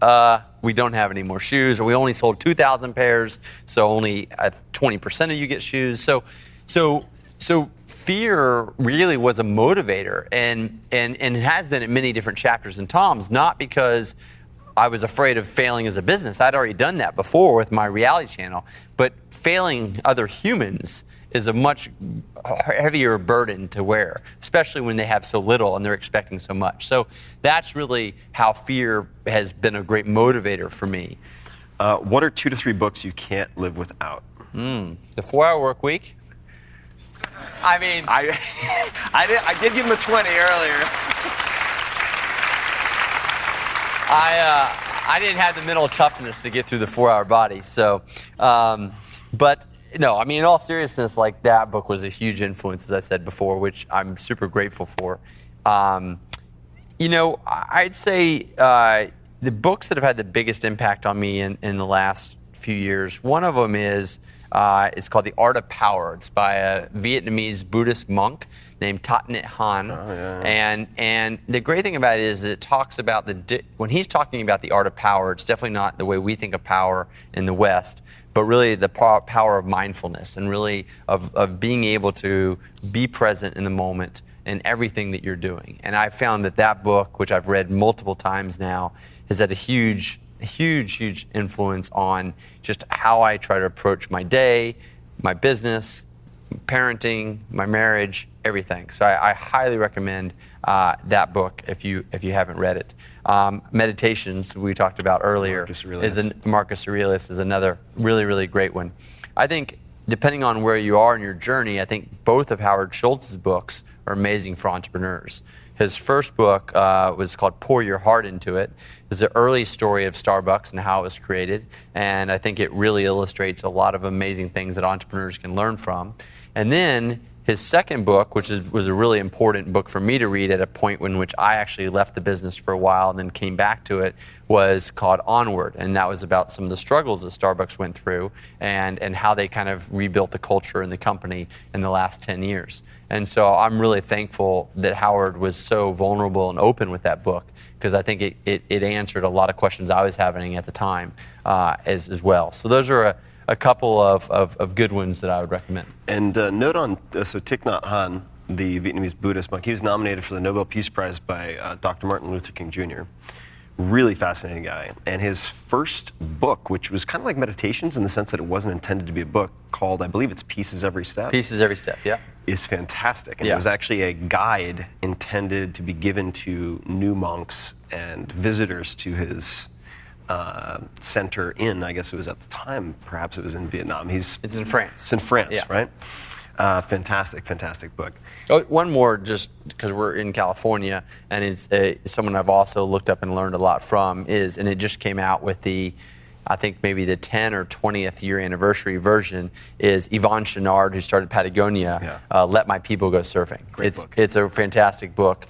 we don't have any more shoes, or we only sold 2,000 pairs, so only 20% of you get shoes. So fear really was a motivator, and it has been at many different chapters in TOMS, not because I was afraid of failing as a business. I'd already done that before with my reality channel, but failing other humans is a much heavier burden to wear, especially when they have so little and they're expecting so much. So that's really how fear has been a great motivator for me.
What are 2 to 3 books you can't live without?
The 4-Hour Work Week. I mean,
I did give him a 20 earlier.
I didn't have the mental toughness to get through the 4-Hour Body. So, but no, I mean, in all seriousness, like that book was a huge influence, as I said before, which I'm super grateful for. You know, I'd say the books that have had the biggest impact on me in the last few years, one of them is it's called The Art of Power. It's by a Vietnamese Buddhist monk named Thich Nhat Hanh.
Oh, yeah.
And the great thing about it is it talks about when he's talking about the art of power, it's definitely not the way we think of power in the West, but really the power of mindfulness and really of being able to be present in the moment in everything that you're doing. And I found that book, which I've read multiple times now, has had a huge influence on just how I try to approach my day, my business, parenting, my marriage, everything. So I highly recommend that book if you haven't read it. Meditations, we talked about earlier, Marcus Aurelius is another really great one. I think depending on where you are in your journey, I think both of Howard Schultz's books are amazing for entrepreneurs. His first book was called Pour Your Heart Into It. It's the early story of Starbucks and how it was created, and I think it really illustrates a lot of amazing things that entrepreneurs can learn from. And then his second book, which was a really important book for me to read at a point in which I actually left the business for a while and then came back to it, was called Onward. And that was about some of the struggles that Starbucks went through and how they kind of rebuilt the culture in the company in the last 10 years. And so I'm really thankful that Howard was so vulnerable and open with that book, because I think it answered a lot of questions I was having at the time as well. So those are a couple of good ones that I would recommend.
And note on, so Thich Nhat Hanh, the Vietnamese Buddhist monk, he was nominated for the Nobel Peace Prize by Dr. Martin Luther King Jr. Really fascinating guy. And his first book, which was kind of like meditations in the sense that it wasn't intended to be a book, called, I believe it's Pieces Every Step.
Pieces Every Step, yeah.
Is fantastic. And it was actually a guide intended to be given to new monks and visitors to his center in, I guess it was at the time, perhaps it was in Vietnam.
It's in France.
It's in France, right? Fantastic book.
Oh, one more, just because we're in California, and it's someone I've also looked up and learned a lot from, and it just came out with I think maybe the 10 or 20th year anniversary version, is Yvon Chouinard, who started Patagonia, Let My People Go Surfing.
Great book.
It's a fantastic book.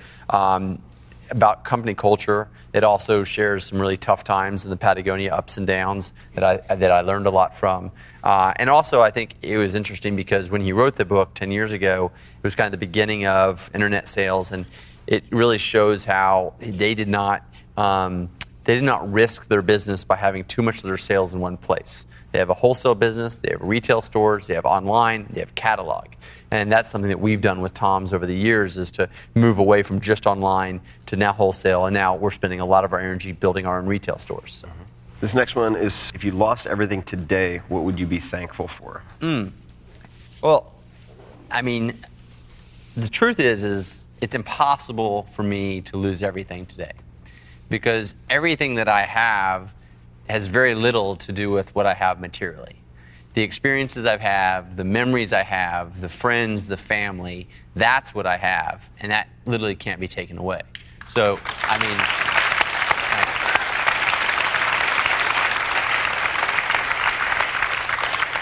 About company culture. It also shares some really tough times in the Patagonia ups and downs that I learned a lot from. And also I think it was interesting because when he wrote the book 10 years ago, it was kind of the beginning of internet sales, and it really shows how they did not risk their business by having too much of their sales in one place. They have a wholesale business, they have retail stores, they have online, they have catalog. And that's something that we've done with TOMS over the years, is to move away from just online to now wholesale, and now we're spending a lot of our energy building our own retail stores. So.
This next one is, if you lost everything today, what would you be thankful for?
Well, I mean, the truth is it's impossible for me to lose everything today, because everything that I have has very little to do with what I have materially. The experiences I have, the memories I have, the friends, the family, that's what I have, and that literally can't be taken away. So, I mean,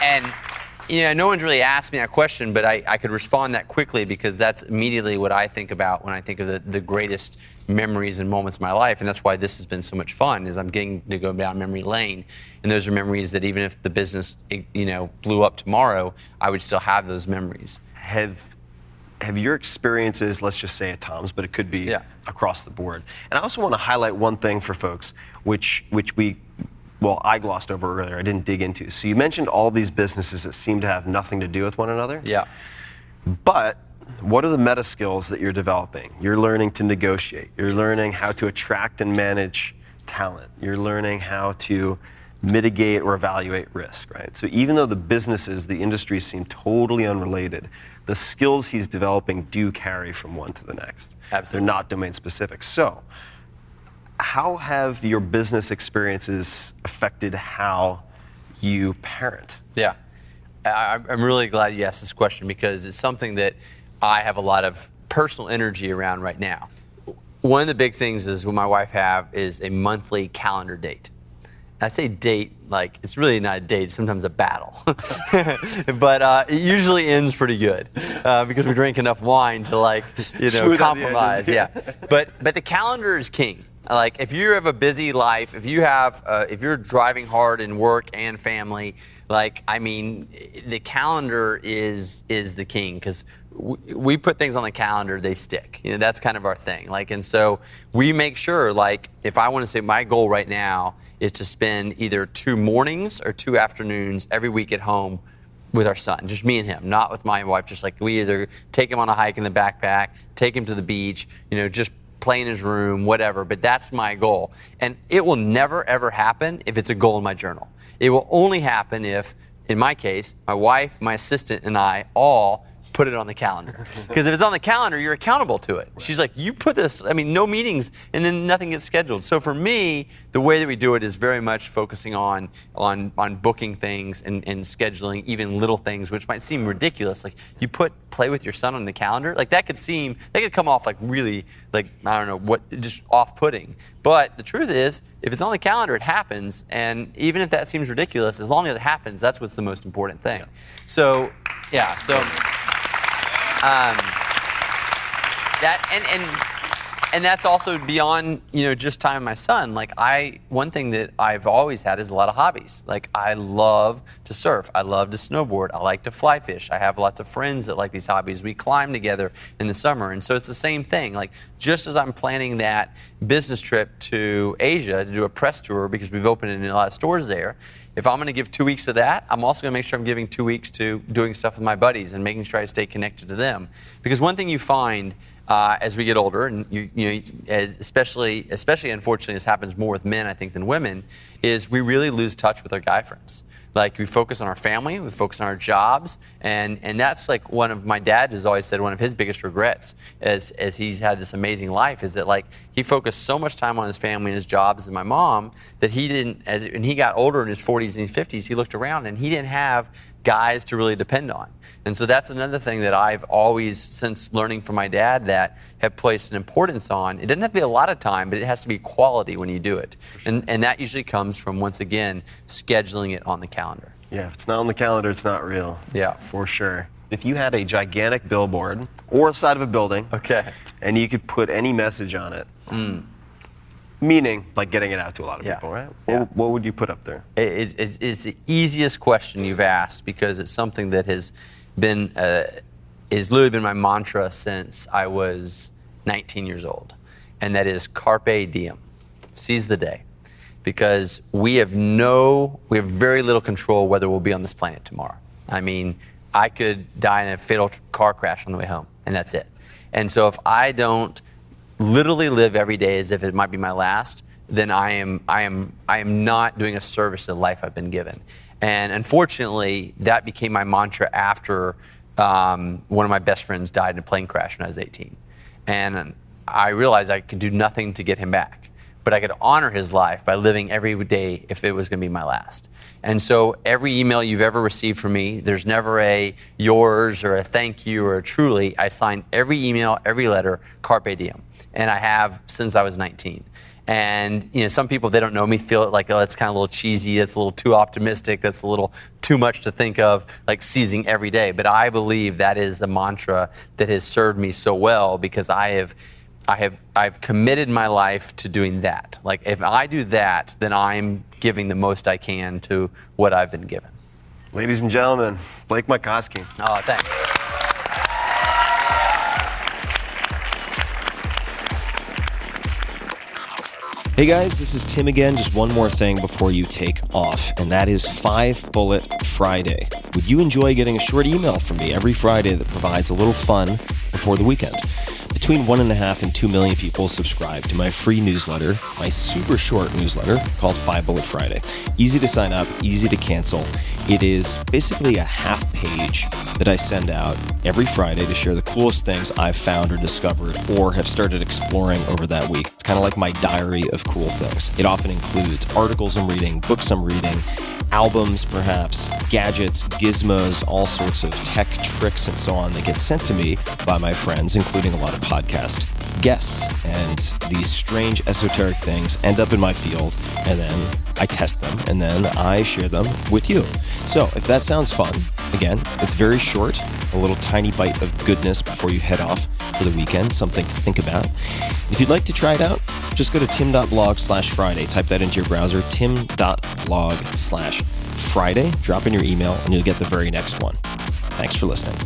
And no one's really asked me that question, but I could respond that quickly because that's immediately what I think about when I think of the greatest memories and moments of my life. And that's why this has been so much fun, is I'm getting to go down memory lane. And those are memories that even if the business, blew up tomorrow, I would still have those memories.
Have your experiences, let's just say at TOMS, but it could be across the board. And I also want to highlight one thing for folks, which I glossed over earlier, I didn't dig into. So you mentioned all these businesses that seem to have nothing to do with one another.
Yeah.
But what are the meta skills that you're developing? You're learning to negotiate. You're learning how to attract and manage talent. You're learning how to mitigate or evaluate risk, right? So even though the businesses, the industries seem totally unrelated, the skills he's developing do carry from one to the next.
Absolutely.
They're not domain specific. So how have your business experiences affected how you parent?
Yeah, I'm really glad you asked this question because it's something that I have a lot of personal energy around right now. One of the big things is what my wife have is a monthly calendar date. I say date like it's really not a date, it's sometimes a battle. But it usually ends pretty good because we drink enough wine to compromise. Yeah. But the calendar is king. Like if you have a busy life, if you're driving hard in work and family, the calendar is the king because we put things on the calendar, they stick. That's kind of our thing. And so we make sure, if I want to say my goal right now is to spend either 2 mornings or 2 afternoons every week at home with our son, just me and him, not with my wife. Just we either take him on a hike in the backpack, take him to the beach, just play in his room, whatever. But that's my goal. And it will never, ever happen if it's a goal in my journal. It will only happen if, in my case, my wife, my assistant, and I all put it on the calendar. Because if it's on the calendar, you're accountable to it. She's like, you put this, no meetings, and then nothing gets scheduled. So for me, the way that we do it is very much focusing on booking things and scheduling even little things, which might seem ridiculous. You play with your son on the calendar, that could come off really, I don't know, what, just off-putting. But the truth is, if it's on the calendar, it happens. And even if that seems ridiculous, as long as it happens, that's what's the most important thing. Yeah. So, yeah, and that's also beyond just time with my son. One thing that I've always had is a lot of hobbies. I love to surf, I love to snowboard, I like to fly fish. I have lots of friends that like these hobbies. We climb together in the summer, and so it's the same thing. Just as I'm planning that business trip to Asia to do a press tour because we've opened a lot of stores there. If I'm going to give 2 weeks to that, I'm also going to make sure I'm giving 2 weeks to doing stuff with my buddies and making sure I stay connected to them. Because one thing you find as we get older, and especially unfortunately this happens more with men I think than women, is we really lose touch with our guy friends. We focus on our family, we focus on our jobs, and that's one of my dad has always said one of his biggest regrets as he's had this amazing life is that he focused so much time on his family and his jobs and my mom that he didn't, when he got older in his 40s and 50s, he looked around and he didn't have guys to really depend on. And so that's another thing that I've always, since learning from my dad, that have placed an importance on. It doesn't have to be a lot of time, but it has to be quality when you do it. And that usually comes from, once again, scheduling it on the calendar.
Yeah, if it's not on the calendar, it's not real.
Yeah.
For sure. If you had a gigantic billboard or a side of a building,
okay,
and you could put any message on it, meaning getting it out to a lot of people, right?
Yeah.
What would you put up there?
It's the easiest question you've asked because it's something that has literally been my mantra since I was 19 years old, and that is carpe diem, seize the day, because we have very little control whether we'll be on this planet tomorrow. I could die in a fatal car crash on the way home, and that's it. And so if I don't literally live every day as if it might be my last, then I am not doing a service to the life I've been given. And unfortunately, that became my mantra after one of my best friends died in a plane crash when I was 18. And I realized I could do nothing to get him back, but I could honor his life by living every day if it was going to be my last. And so every email you've ever received from me, there's never a yours or a thank you or a truly. I sign every email, every letter, carpe diem. And I have since I was 19. And some people, they don't know me, feel it oh, it's kind of a little cheesy, that's a little too optimistic, that's a little too much to think of like seizing every day. But I believe that is a mantra that has served me so well because I've committed my life to doing that. Like if I do that, then I'm giving the most I can to what I've been given.
Ladies and gentlemen, Blake Mycoskie.
Oh, thanks.
Hey guys, this is Tim again. Just one more thing before you take off, and that is 5 Bullet Friday. Would you enjoy getting a short email from me every Friday that provides a little fun before the weekend? Between 1.5 and 2 million people subscribe to my free newsletter, my super short newsletter called 5 Bullet Friday. Easy to sign up, easy to cancel. It is basically a half page that I send out every Friday to share the coolest things I've found or discovered or have started exploring over that week. It's kind of like my diary of cool things. It often includes articles I'm reading, books I'm reading, albums perhaps, gadgets, gizmos, all sorts of tech tricks and so on that get sent to me by my friends, including a lot of podcast guests. And these strange esoteric things end up in my field, and then I test them, and then I share them with you. So if that sounds fun, again, it's very short, a little tiny bite of goodness before you head off for the weekend, something to think about. If you'd like to try it out, just go to tim.blog/Friday. Type that into your browser, tim.blog/Friday. Drop in your email, and you'll get the very next one. Thanks for listening.